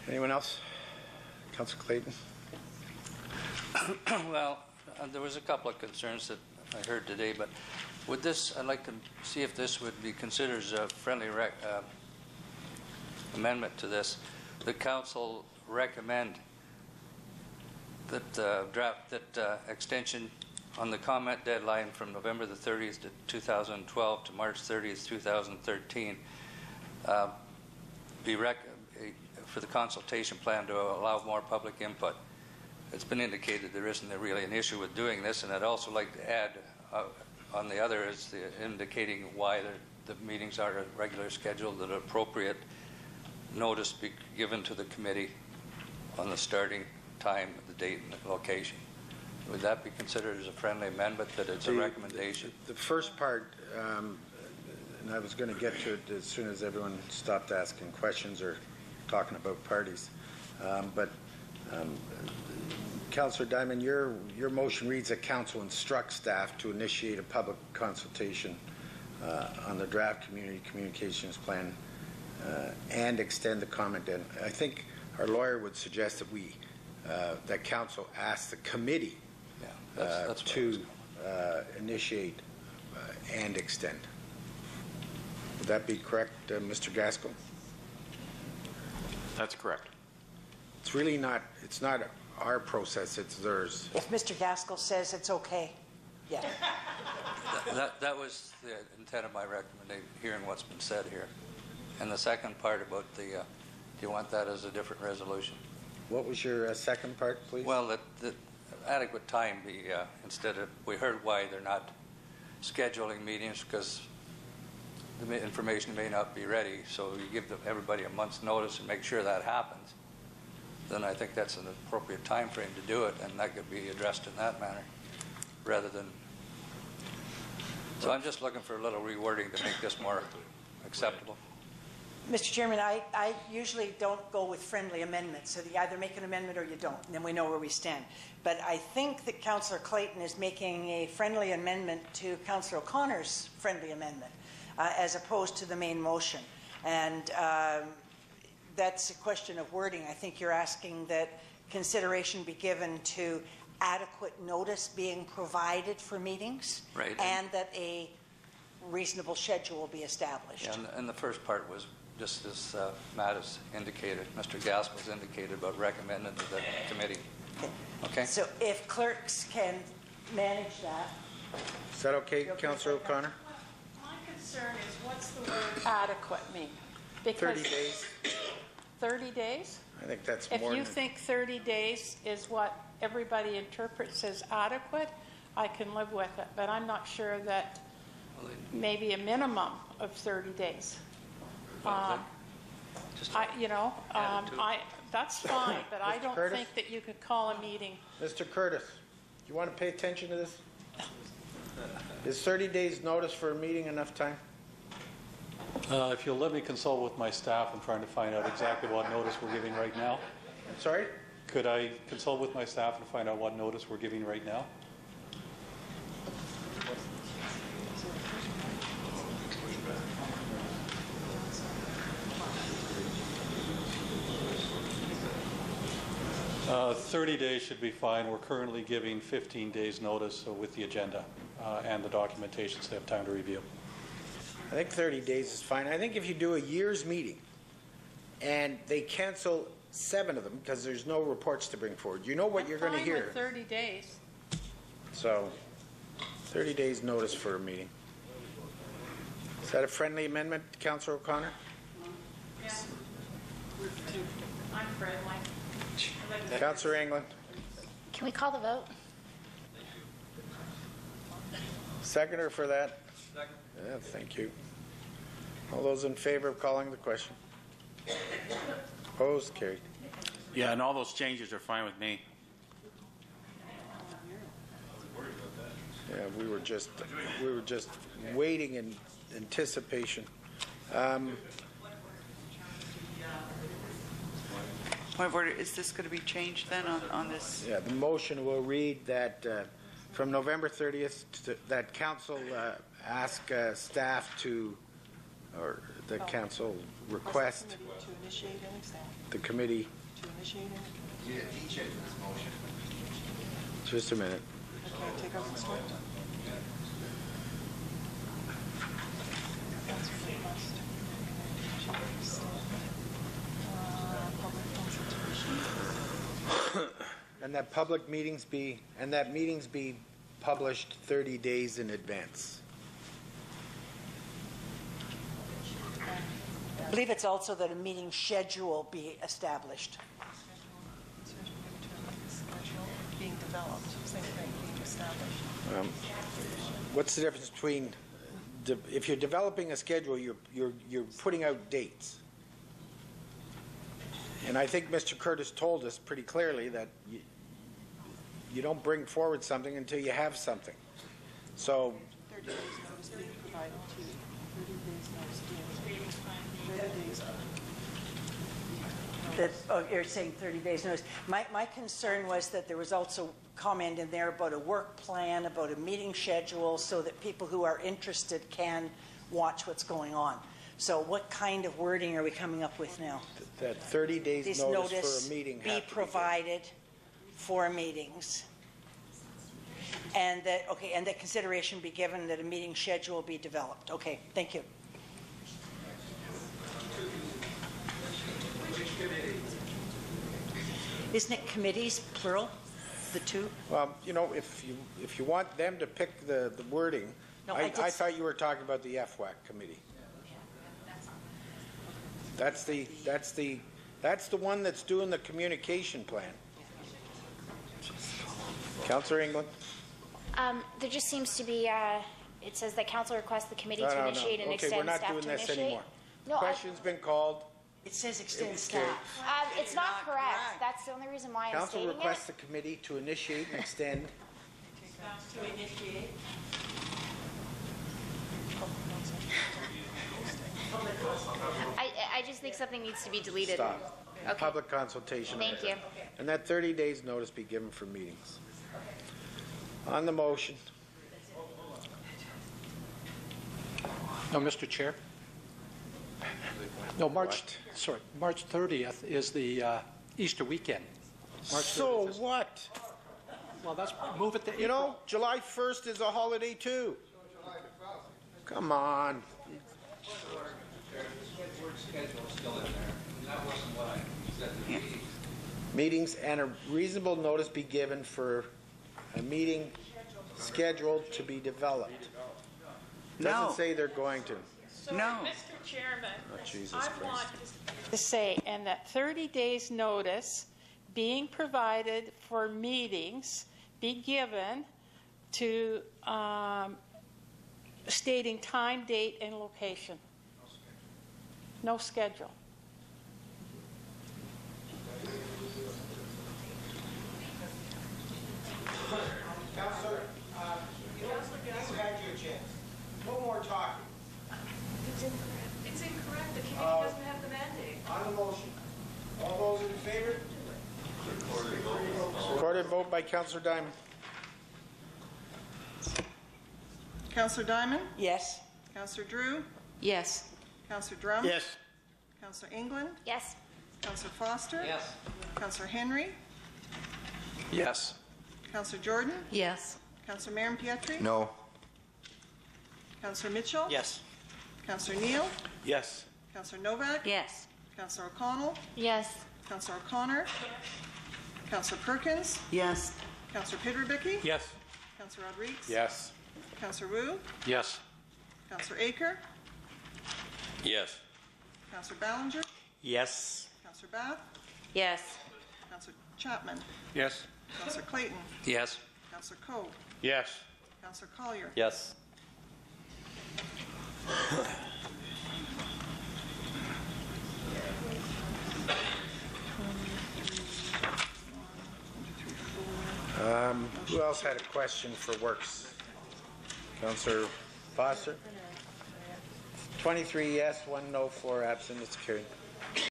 Anyone else? Councillor Clayton? Well, there was a couple of concerns that I heard today, but would this, I'd like to see if this would be considered as a friendly amendment to this. The council recommend that extension on the comment deadline from November the 30th to 2012 to March 30th, 2013 for the consultation plan to allow more public input. It's been indicated there isn't really an issue with doing this, and I'd also like to add on the other is indicating why the meetings are at regular schedule, that appropriate notice be given to the committee on the starting time, the date, and the location. Would that be considered as a friendly amendment, that it's a recommendation? The first part, and I was going to get to it as soon as everyone stopped asking questions or talking about parties, but Councillor Diamond, your motion reads that council instructs staff to initiate a public consultation on the draft community communications plan and extend the comment deadline. I think our lawyer would suggest that that council asks the committee to initiate and extend. Would that be correct, Mr. Gaskell? That's correct. It's really not. It's not our process. It's theirs. If Mr. Gaskell says it's okay, yeah. That was the intent of my recommendation, hearing what's been said here. And the second part about the, do you want that as a different resolution? What was your second part, please? Well, that adequate time be, instead of, we heard why they're not scheduling meetings because the information may not be ready, so you give everybody a month's notice and make sure that happens. Then I think that's an appropriate time frame to do it, and that could be addressed in that manner rather than. So I'm just looking for a little rewording to make this more acceptable. Mr. Chairman, I usually don't go with friendly amendments, so you either make an amendment or you don't, and then we know where we stand. But I think that Councillor Clayton is making a friendly amendment to Councillor O'Connor's friendly amendment as opposed to the main motion. And that's a question of wording. I think you're asking that consideration be given to adequate notice being provided for meetings, right, and that a reasonable schedule be established. Yeah, and the first part was just as Matt has indicated, Mr. Gaskell has indicated about recommending to the committee. Okay. So if clerks can manage that. Is that okay, Councillor O'Connor? My concern is what's the word adequate mean? Because 30 days. 30 days? I think that's if more. If you think 30 days is what everybody interprets as adequate, I can live with it. But I'm not sure that maybe a minimum of 30 days. That's fine, but I don't think that you could call a meeting. Mr. Curtis, you want to pay attention to this? Is 30 days notice for a meeting enough time? If you'll let me consult with my staff, I'm trying to find out exactly what notice we're giving right now. Sorry? Could I consult with my staff and find out what notice we're giving right now? Uh, 30 days should be fine. We're currently giving 15 days notice with the agenda and the documentation so they have time to review. I think 30 days is fine. I think if you do a year's meeting and they cancel 7 of them because there's no reports to bring forward, you know what you're going to hear. With 30 days. So 30 days notice for a meeting. Is that a friendly amendment, Councillor O'Connor? Yeah. I'm friendly. Councillor England. Can we call the vote? Seconder for that? Second. Yeah, thank you. All those in favor of calling the question? Opposed? Carried. Yeah, and all those changes are fine with me. Yeah, we were just waiting in anticipation. Point of order, is this going to be changed then on this? Yeah, the motion will read that from November 30th, that council ask staff to, or the council request To initiate and extend. the committee. To initiate and Just a minute. okay, take out instruct. Council request. Public consultation. And that meetings be published 30 days in advance. I believe it's also that a meeting schedule be established. Schedule being developed, same thing, being established. What's the difference between, if you're developing a schedule, you're putting out dates. And I think Mr. Curtis told us pretty clearly that you don't bring forward something until you have something. So 30 days notice being provided to you. 30 days notice being 30 days. You're saying 30 days notice. My concern was that there was also comment in there about a work plan, about a meeting schedule, so that people who are interested can watch what's going on. So what kind of wording are we coming up with now? that 30 days This notice for a meeting be have to provided for meetings. And that, okay, and that consideration be given that a meeting schedule be developed. Okay, thank you. Isn't it committees, plural, the two? Well, you know, if you want them to pick the wording, No, I I did- thought you were talking about the FWAC committee. That's the one that's doing the communication plan. Councillor England? There just seems to be, it says that council requests the committee No, to no, no. initiate and Okay, extend we're not staff doing to this initiate. anymore. No, Question's been called. It says extend Okay. staff. it's not correct. That's the only reason why I'm Council stating requests it. the committee to initiate and extend. To initiate. I just think something needs to be deleted. Stop. Okay. Public consultation. Thank you. And that 30 days notice be given for meetings. On the motion. No, Mr. Chair. No, March 30th is the Easter weekend. March So 30th is- what? Well, let's move it to April. You know, July 1st is a holiday too. Come on. Meetings and a reasonable notice be given for a meeting scheduled to be developed. Doesn't No. say they're going to. So, No. Mr. Chairman, Jesus I Christ. want to say, and that 30 days notice being provided for meetings be given to stating time, date, and location. No schedule. Councillor, you had your chance. No more talking. It's incorrect. The committee doesn't have the mandate. On the motion. All those in favor? Recorded vote by Councillor Diamond. Councillor Diamond? Yes. Councillor Drew? Yes. Councillor Drum? Yes. Councillor England? Yes. Councillor Foster? Yes. Councillor Henry? Yes. Councillor Jordan? Yes. Councillor Marin-Pietri? No. Councillor Mitchell? Yes. Councillor Neal? Yes. Councillor Novak? Yes. Councillor O'Connell? Yes. Councillor O'Connor? Councillor Perkins? Yes. Councillor Pidribicki? Yes. Councillor Rodriguez? Yes. Councillor Wu? Yes. Councillor Aker? Yes. Councillor Ballinger? Yes. Councillor Bath? Yes. Councillor Chapman? Yes. Councillor Clayton? Yes. Councillor Coe? Yes. Councillor Collier? Yes. Who else had a question for Works? Councillor Foster? 23 yes, 1 no, 4 absent. It's carried.